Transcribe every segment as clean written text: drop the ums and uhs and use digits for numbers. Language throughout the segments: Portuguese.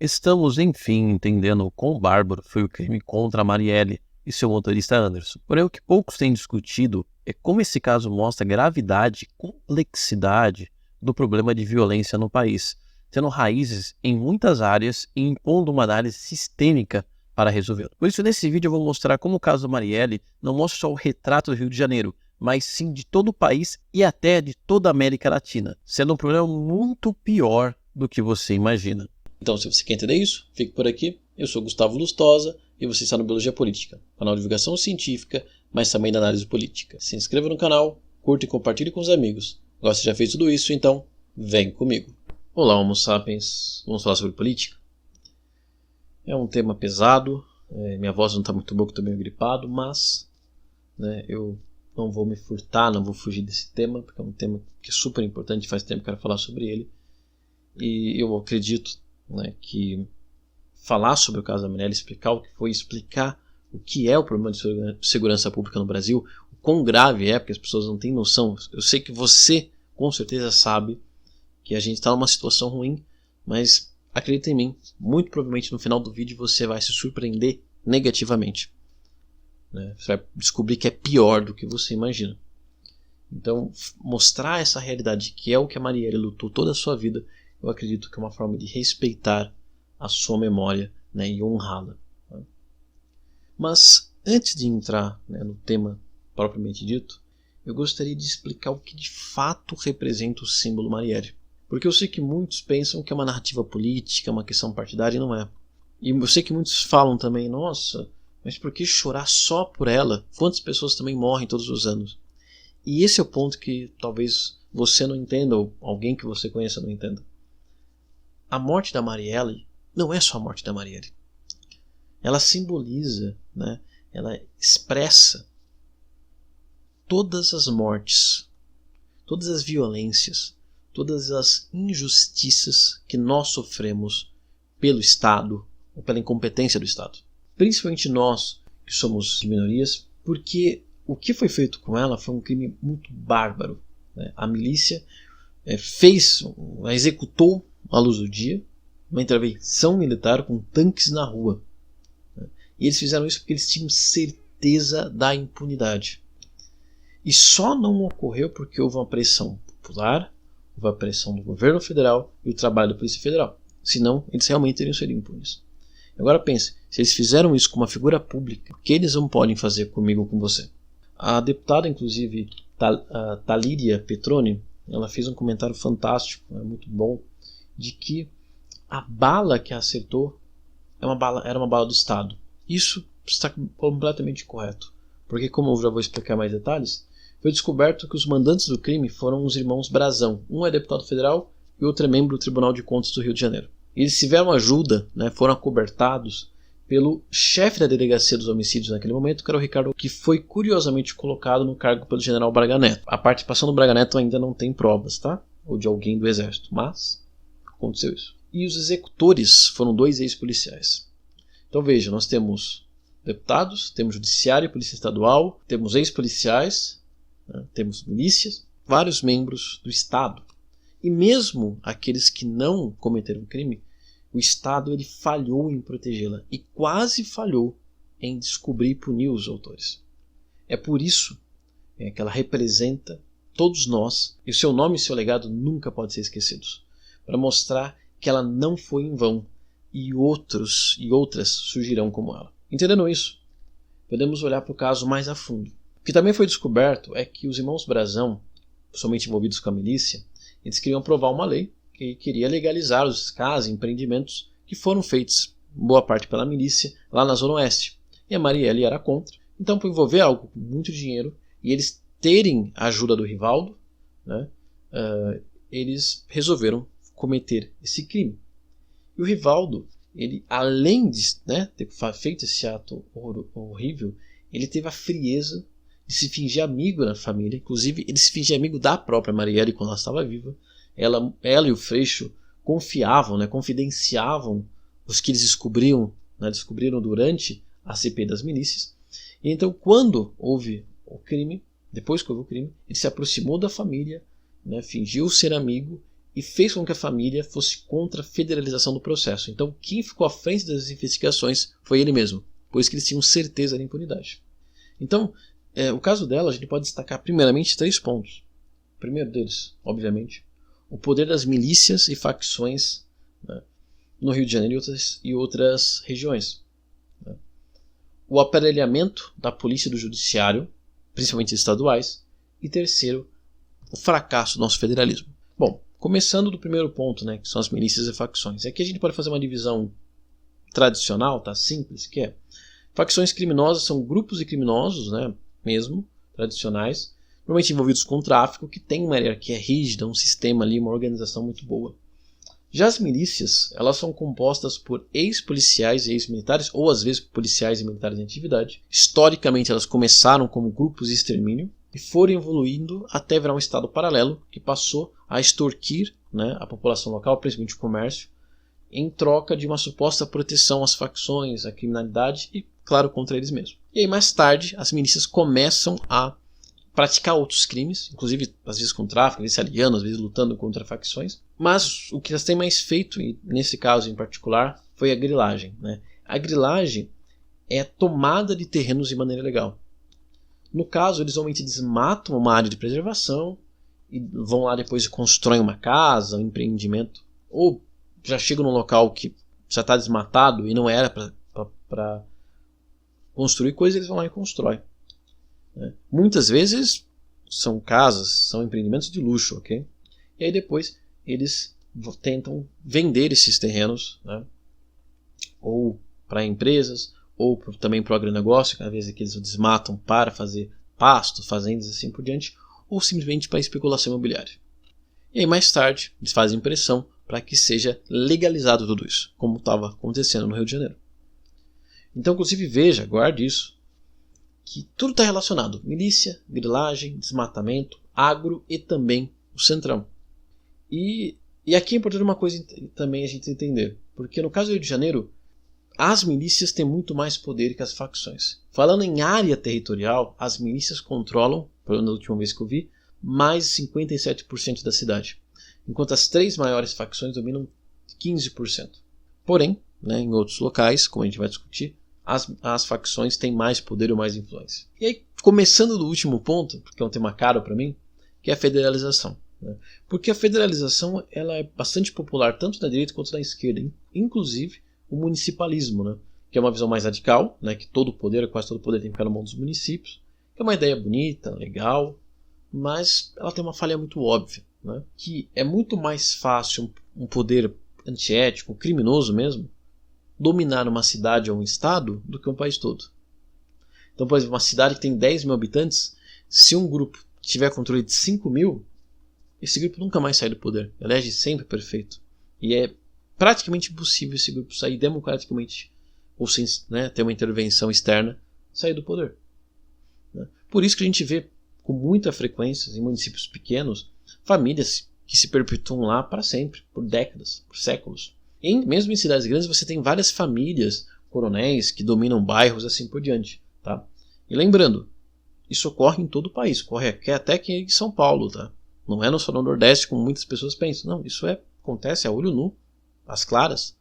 Estamos, enfim, entendendo o quão bárbaro foi o crime contra a Marielle e seu motorista Anderson. Porém, o que poucos têm discutido é como esse caso mostra a gravidade e complexidade do problema de violência no país, tendo raízes em muitas áreas e impondo uma análise sistêmica para resolvê-lo. Por isso, nesse vídeo eu vou mostrar como o caso da Marielle não mostra só o retrato do Rio de Janeiro, mas sim de todo o país e até de toda a América Latina, sendo um problema muito pior do que você imagina. Então, se você quer entender isso, fique por aqui. Eu sou Gustavo Lustosa e você está no Biologia Política, canal de divulgação científica, mas também da análise política. Se inscreva no canal, curta e compartilhe com os amigos. Agora você já fez tudo isso, então vem comigo. Olá, Homo sapiens. Vamos falar sobre política? É um tema pesado, minha voz não está muito boa, que estou meio gripado, mas eu não vou me furtar, não vou fugir desse tema, porque é um tema que é super importante, faz tempo que eu quero falar sobre ele. E eu acredito que falar sobre o caso da Marielle, explicar o que foi, explicar o que é o problema de segurança pública no Brasil, o quão grave é, porque as pessoas não têm noção. Eu sei que você com certeza sabe que a gente está numa situação ruim, mas acredita em mim, muito provavelmente no final do vídeo você vai se surpreender negativamente. Você vai descobrir que é pior do que você imagina. Então, mostrar essa realidade, que é o que a Marielle lutou toda a sua vida, eu acredito que é uma forma de respeitar a sua memória e honrá-la. Mas, antes de entrar no tema propriamente dito, eu gostaria de explicar o que de fato representa o símbolo Marielle. Porque eu sei que muitos pensam que é uma narrativa política, uma questão partidária, e não é. E eu sei que muitos falam também, nossa, mas por que chorar só por ela? Quantas pessoas também morrem todos os anos? E esse é o ponto que talvez você não entenda, ou alguém que você conheça não entenda. A morte da Marielle não é só a morte da Marielle. Ela simboliza, ela expressa todas as mortes, todas as violências, todas as injustiças que nós sofremos pelo Estado ou pela incompetência do Estado. Principalmente nós que somos de minorias, porque o que foi feito com ela foi um crime muito bárbaro. A milícia executou à luz do dia uma intervenção militar com tanques na rua. E eles fizeram isso porque eles tinham certeza da impunidade. E só não ocorreu porque houve uma pressão popular, houve a pressão do governo federal e o trabalho da Polícia Federal. Senão, eles realmente teriam sido impunes. Agora pense, se eles fizeram isso com uma figura pública, o que eles não podem fazer comigo ou com você? A deputada, inclusive, Talíria Petroni, ela fez um comentário fantástico, muito bom, de que a bala que a acertou era uma bala do Estado. Isso está completamente correto, porque, como eu já vou explicar mais detalhes, foi descoberto que os mandantes do crime foram os irmãos Brazão. Um é deputado federal e outro é membro do Tribunal de Contas do Rio de Janeiro. Eles tiveram ajuda, foram acobertados pelo chefe da delegacia dos homicídios naquele momento, que era o Ricardo, que foi curiosamente colocado no cargo pelo general Braga Neto. A participação do Braga Neto ainda não tem provas, ou de alguém do exército, mas aconteceu isso. E os executores foram 2 ex-policiais. Então veja, nós temos deputados, temos judiciário, polícia estadual, temos ex-policiais, temos milícias, vários membros do Estado. E mesmo aqueles que não cometeram crime, o Estado ele falhou em protegê-la e quase falhou em descobrir e punir os autores. É por isso que ela representa todos nós, e o seu nome e seu legado nunca podem ser esquecidos, para mostrar que ela não foi em vão e outros e outras surgirão como ela. Entendendo isso, podemos olhar para o caso mais a fundo. O que também foi descoberto é que os irmãos Brazão, somente envolvidos com a milícia, eles queriam aprovar uma lei que queria legalizar os casas e empreendimentos que foram feitos, boa parte pela milícia, lá na Zona Oeste. E a Marielle era contra. Então, por envolver algo com muito dinheiro e eles terem a ajuda do Rivaldo, eles resolveram cometer esse crime. E o Rivaldo, ele, além de ter feito esse ato horrível, ele teve a frieza de se fingir amigo da família. Inclusive, ele se fingia amigo da própria Marielle quando ela estava viva. Ela e o Freixo confiavam, confidenciavam os que eles descobriram durante a CPI das milícias. E então, quando houve o crime, depois que houve o crime, ele se aproximou da família, fingiu ser amigo e fez com que a família fosse contra a federalização do processo. Então quem ficou à frente das investigações foi ele mesmo, pois que eles tinham certeza da impunidade. Então, o caso dela a gente pode destacar primeiramente 3 pontos. O primeiro deles, obviamente, o poder das milícias e facções, né, no Rio de Janeiro e outras regiões. Né. O aparelhamento da polícia e do judiciário, principalmente estaduais. E terceiro, o fracasso do nosso federalismo. Bom, começando do primeiro ponto, né, que são as milícias e facções. Aqui a gente pode fazer uma divisão tradicional, tá, simples, que é: facções criminosas são grupos de criminosos, né, mesmo, tradicionais, normalmente envolvidos com tráfico, que tem uma hierarquia rígida, um sistema ali, uma organização muito boa. Já as milícias, elas são compostas por ex-policiais e ex-militares, ou às vezes policiais e militares em atividade. Historicamente elas começaram como grupos de extermínio e foram evoluindo até virar um estado paralelo que passou a extorquir, né, a população local, principalmente o comércio, em troca de uma suposta proteção às facções, à criminalidade e, claro, contra eles mesmos. E aí mais tarde as milícias começam a praticar outros crimes, inclusive às vezes com tráfico, às vezes se aliando, às vezes lutando contra facções. Mas o que elas têm mais feito, e nesse caso em particular, foi a grilagem. Né? A grilagem é a tomada de terrenos de maneira legal. No caso, eles normalmente desmatam uma área de preservação e vão lá depois e constroem uma casa, um empreendimento, ou já chegam num local que já está desmatado e não era para construir coisas, eles vão lá e constroem. Muitas vezes são casas, são empreendimentos de luxo, ok? E aí depois eles tentam vender esses terrenos, né? Ou para empresas, ou também para o agronegócio, cada vez que eles desmatam para fazer pasto, fazendas e assim por diante, ou simplesmente para especulação imobiliária. E aí mais tarde eles fazem pressão para que seja legalizado tudo isso, como estava acontecendo no Rio de Janeiro. Então, inclusive, veja, guarde isso, que tudo está relacionado: milícia, grilagem, desmatamento, agro e também o centrão. E aqui é importante uma coisa também a gente entender, porque no caso do Rio de Janeiro, as milícias têm muito mais poder que as facções. Falando em área territorial, as milícias controlam, pelo menos na última vez que eu vi, mais de 57% da cidade, enquanto as 3 maiores facções dominam 15%. Porém, né, em outros locais, como a gente vai discutir, as facções têm mais poder ou mais influência. E aí, começando do último ponto, porque é um tema caro para mim, que é a federalização. Né? Porque a federalização ela é bastante popular tanto na direita quanto na esquerda, inclusive o municipalismo, né? Que é uma visão mais radical, né? Que todo o poder, quase todo o poder tem que ficar na mão dos municípios, que é uma ideia bonita, legal, mas ela tem uma falha muito óbvia, né? Que é muito mais fácil um poder antiético, criminoso mesmo, dominar uma cidade ou um estado do que um país todo. Então, por exemplo, uma cidade que tem 10 mil habitantes, se um grupo tiver controle de 5 mil, esse grupo nunca mais sai do poder. Elege sempre perfeito. E é praticamente impossível esse grupo sair democraticamente, ou sem, né, ter uma intervenção externa, sair do poder. Né? Por isso que a gente vê com muita frequência em municípios pequenos famílias que se perpetuam lá para sempre, por décadas, por séculos. Mesmo em cidades grandes você tem várias famílias, coronéis, que dominam bairros assim por diante. Tá? E lembrando, isso ocorre em todo o país, ocorre até aqui em São Paulo. Tá? Não é só no Nordeste como muitas pessoas pensam. Não, isso acontece a olho nu, às claras,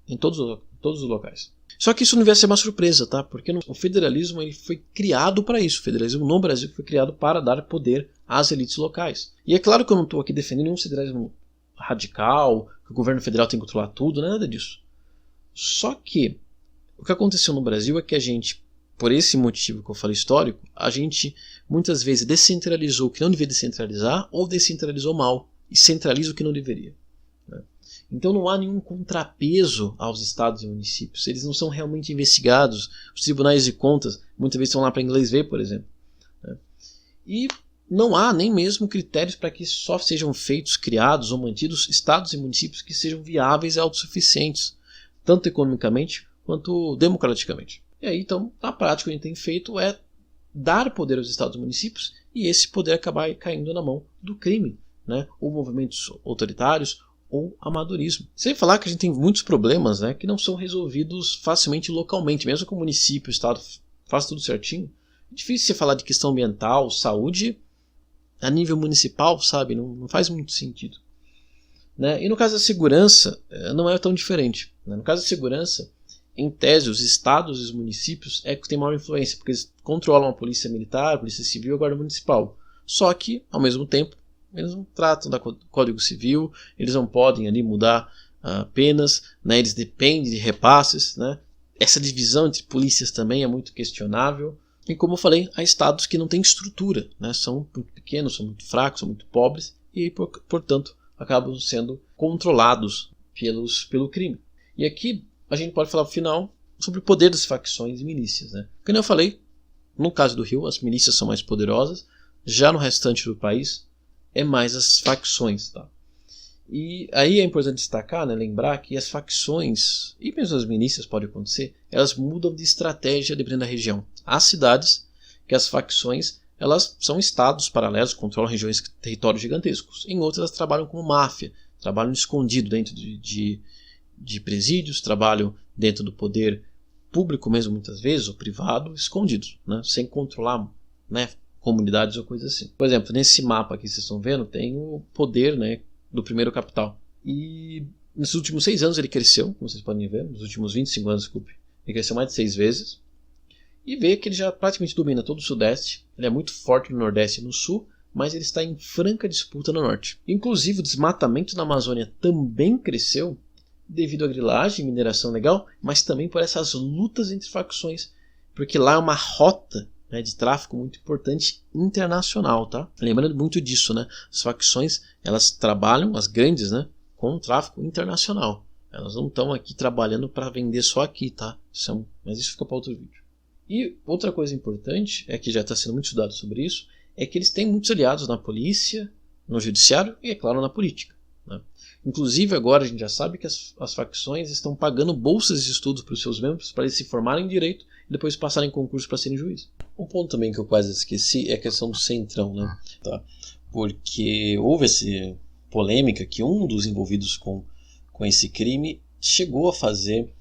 em todos os locais. Só que isso não devia ser uma surpresa, tá? Porque o federalismo ele foi criado para isso. O federalismo no Brasil foi criado para dar poder às elites locais. E é claro que eu não estou aqui defendendo um federalismo radical, que o governo federal tem que controlar tudo, não é nada disso. Só que o que aconteceu no Brasil é que a gente, por esse motivo que eu falei histórico, a gente muitas vezes descentralizou o que não deveria descentralizar ou descentralizou mal e centraliza o que não deveria. Né? Então não há nenhum contrapeso aos estados e municípios. Eles não são realmente investigados. Os tribunais de contas muitas vezes estão lá para inglês ver, por exemplo. Né? E não há nem mesmo critérios para que só sejam feitos, criados ou mantidos estados e municípios que sejam viáveis e autossuficientes, tanto economicamente quanto democraticamente. E aí, então, na prática, o que a gente tem feito é dar poder aos estados e municípios e esse poder acabar caindo na mão do crime, né? Ou movimentos autoritários ou amadorismo. Sem falar que a gente tem muitos problemas, né, que não são resolvidos facilmente localmente, mesmo que o município, o estado faça tudo certinho. É difícil você falar de questão ambiental, saúde a nível municipal, sabe? Não faz muito sentido. né? E no caso da segurança, não é tão diferente, né? No caso da segurança, em tese, os estados e os municípios é que têm maior influência, porque eles controlam a polícia militar, a polícia civil e a guarda municipal. Só que, ao mesmo tempo, eles não tratam do Código Civil, eles não podem ali mudar penas, né? Eles dependem de repasses, né? Essa divisão entre polícias também é muito questionável. E como eu falei, há estados que não têm estrutura, né? São muito pequenos, são muito fracos, são muito pobres e, portanto, acabam sendo controlados pelo crime. E aqui a gente pode falar no final sobre o poder das facções e milícias, né? Como eu falei, no caso do Rio, as milícias são mais poderosas, já no restante do país é mais as facções, tá? E aí é importante destacar, né, lembrar que as facções, e mesmo as milícias pode acontecer, elas mudam de estratégia dependendo da região. Há cidades que as facções elas são estados paralelos, controlam regiões, territórios gigantescos. Em outras elas trabalham como máfia, trabalham escondido dentro de presídios, trabalham dentro do poder público mesmo muitas vezes, ou privado, escondidos, né, sem controlar, né, comunidades ou coisas assim. Por exemplo, nesse mapa que vocês estão vendo, tem o poder, né, do primeiro capital. E nos últimos 6 anos ele cresceu, como vocês podem ver, nos últimos 25 anos, desculpe, ele cresceu mais de 6 vezes. E vê que ele já praticamente domina todo o Sudeste, ele é muito forte no Nordeste e no Sul, mas ele está em franca disputa no Norte. Inclusive o desmatamento na Amazônia também cresceu devido à grilagem e mineração legal, mas também por essas lutas entre facções, porque lá é uma rota, né, de tráfico muito importante internacional, tá? Lembrando muito disso, né? As facções elas trabalham, as grandes, né, com o tráfico internacional. Elas não estão aqui trabalhando para vender só aqui, tá? Mas isso fica para outro vídeo. E outra coisa importante, é que já está sendo muito estudado sobre isso, é que eles têm muitos aliados na polícia, no judiciário e, é claro, na política, né? Inclusive agora a gente já sabe que as facções estão pagando bolsas de estudos para os seus membros para eles se formarem em direito e depois passarem em concurso para serem juízes. Um ponto também que eu quase esqueci é a questão do Centrão, né? Tá? Porque houve essa polêmica que um dos envolvidos com esse crime chegou a fazer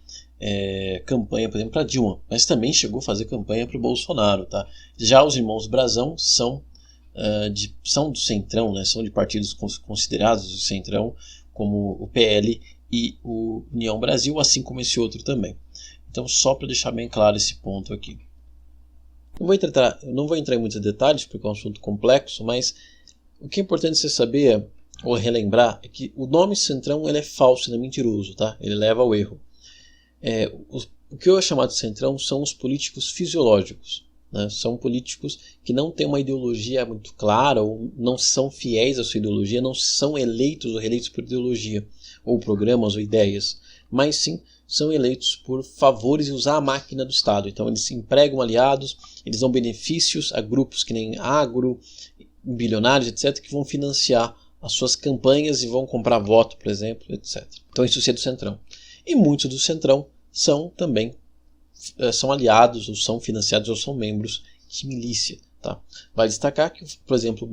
campanha, por exemplo, para Dilma, mas também chegou a fazer campanha para o Bolsonaro. Tá? Já os irmãos Brazão são do Centrão, né? São de partidos considerados do Centrão, como o PL e o União Brasil, assim como esse outro também. Então, só para deixar bem claro esse ponto aqui. Eu não vou entrar em muitos detalhes, porque é um assunto complexo, mas o que é importante você saber ou relembrar é que o nome Centrão ele é falso, ele é mentiroso, tá? Ele leva ao erro. O que eu chamo de Centrão são os políticos fisiológicos, né? São políticos que não têm uma ideologia muito clara ou não são fiéis à sua ideologia, não são eleitos ou reeleitos por ideologia, ou programas ou ideias, mas sim são eleitos por favores e usar a máquina do Estado. Então eles empregam aliados, eles dão benefícios a grupos que nem agro, bilionários, etc., que vão financiar as suas campanhas e vão comprar voto, por exemplo, etc. Então isso é do Centrão. E muitos do Centrão são também são aliados, ou são financiados, ou são membros de milícia. Tá? Vale destacar que, por exemplo,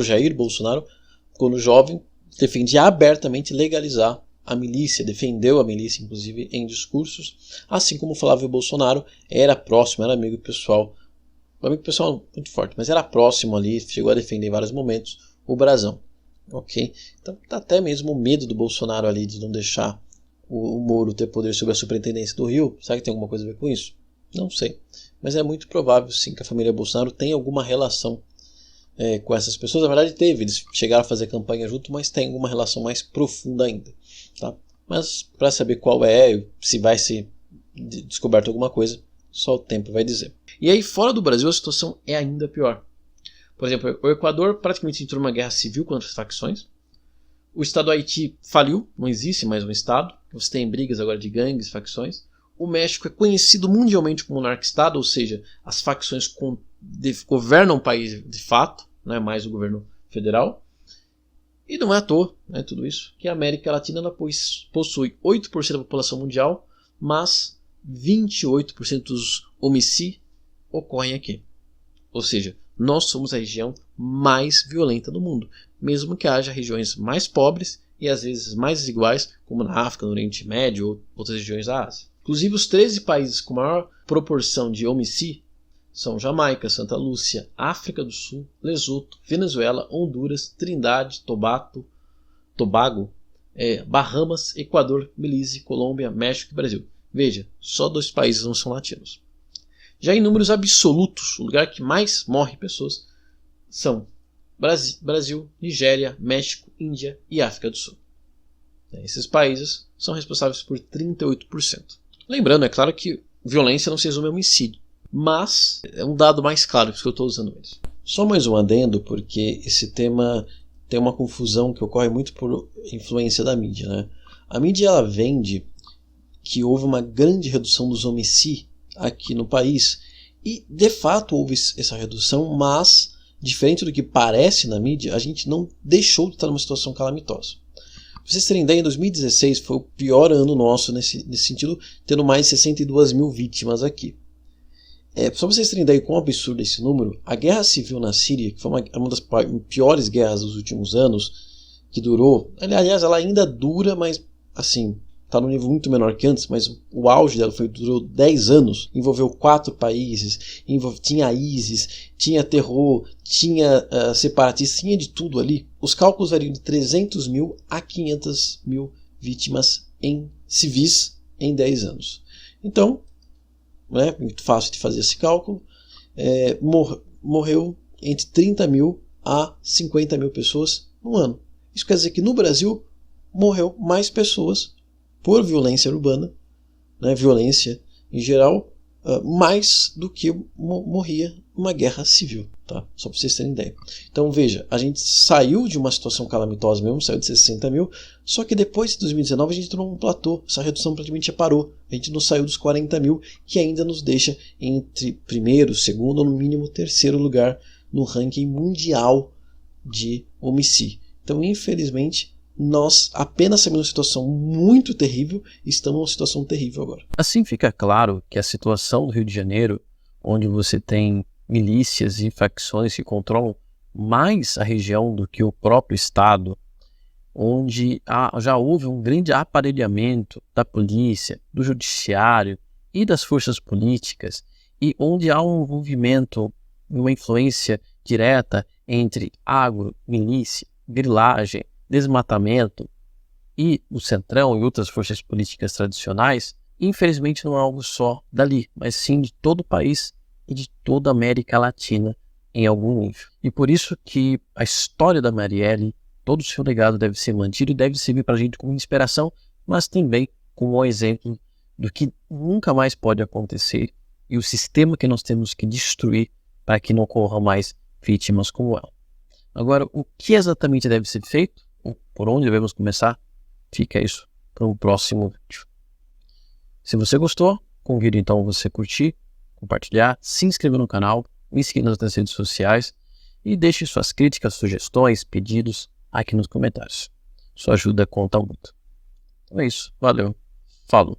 Jair Bolsonaro, quando jovem, defendia abertamente legalizar a milícia, defendeu a milícia, inclusive, em discursos, assim como Flávio Bolsonaro era próximo, era amigo pessoal muito forte, mas era próximo ali, chegou a defender em vários momentos o Brazão. Ok? Então, até mesmo o medo do Bolsonaro ali de não deixar o Moro ter poder sobre a superintendência do Rio, será que tem alguma coisa a ver com isso? Não sei, mas é muito provável sim que a família Bolsonaro tenha alguma relação com essas pessoas. Na verdade teve, eles chegaram a fazer campanha junto, mas tem alguma relação mais profunda ainda, tá? Mas para saber qual se vai ser descoberto alguma coisa, só o tempo vai dizer. E aí fora do Brasil a situação é ainda pior. Por exemplo, o Equador praticamente entrou numa guerra civil contra as facções. O estado do Haiti faliu, não existe mais um estado. Você tem brigas agora de gangues, facções. O México é conhecido mundialmente como narco-estado, ou seja, as facções governam o país de fato, não é mais o governo federal. E não é à toa, né, tudo isso, que a América Latina ela possui 8% da população mundial, mas 28% dos homicídios ocorrem aqui. Ou seja, nós somos a região mais violenta do mundo, mesmo que haja regiões mais pobres e às vezes mais desiguais, como na África, no Oriente Médio ou outras regiões da Ásia. Inclusive, os 13 países com maior proporção de homicídio são Jamaica, Santa Lúcia, África do Sul, Lesoto, Venezuela, Honduras, Trindade, Tobago, Bahamas, Equador, Belize, Colômbia, México e Brasil. Veja, só 2 países não são latinos. Já em números absolutos, o lugar que mais morre pessoas são Brasil, Nigéria, México, Índia e África do Sul. Esses países são responsáveis por 38%. Lembrando, é claro que violência não se resume a homicídio, mas é um dado mais claro, por isso que eu estou usando eles. Só mais um adendo, porque esse tema tem uma confusão que ocorre muito por influência da mídia, né? A mídia ela vende que houve uma grande redução dos homicídios aqui no país, e de fato houve essa redução, mas diferente do que parece na mídia, a gente não deixou de estar numa situação calamitosa. Pra vocês terem ideia, em 2016 foi o pior ano nosso nesse sentido, tendo mais de 62 mil vítimas aqui. Só para vocês terem ideia quão absurdo é esse número, a guerra civil na Síria, que foi uma das piores guerras dos últimos anos, que durou, aliás, ela ainda dura, mas assim, está num nível muito menor que antes, mas o auge dela durou 10 anos, envolveu 4 países, tinha ISIS, tinha terror, tinha separatistas, tinha de tudo ali. Os cálculos variam de 300 mil a 500 mil vítimas em civis em 10 anos. Então, é muito fácil de fazer esse cálculo, morreu entre 30 mil a 50 mil pessoas no ano. Isso quer dizer que no Brasil morreu mais pessoas por violência urbana, né, violência em geral, mais do que morria numa guerra civil, tá? Só para vocês terem ideia. Então veja, a gente saiu de uma situação calamitosa mesmo, saiu de 60 mil, só que depois de 2019 a gente entrou num platô, essa redução praticamente já parou, a gente não saiu dos 40 mil, que ainda nos deixa entre primeiro, segundo ou no mínimo terceiro lugar no ranking mundial de homicídio. Então infelizmente nós apenas saímos de uma situação muito terrível e estamos numa situação terrível agora. Assim fica claro que a situação do Rio de Janeiro, onde você tem milícias e facções que controlam mais a região do que o próprio Estado, onde já houve um grande aparelhamento da polícia, do judiciário e das forças políticas, e onde há um envolvimento, uma influência direta entre agro, milícia, grilagem, desmatamento e o Centrão e outras forças políticas tradicionais, infelizmente não é algo só dali, mas sim de todo o país e de toda a América Latina em algum nível. E por isso que a história da Marielle, todo o seu legado deve ser mantido e deve servir para a gente como inspiração, mas também como um exemplo do que nunca mais pode acontecer e o sistema que nós temos que destruir para que não ocorram mais vítimas como ela. Agora, o que exatamente deve ser feito? Por onde devemos começar? Fica isso para um próximo vídeo. Se você gostou, convido então você curtir, compartilhar, se inscrever no canal, me seguir nas outras redes sociais e deixe suas críticas, sugestões, pedidos aqui nos comentários. Sua ajuda conta muito. Então é isso. Valeu. Falou.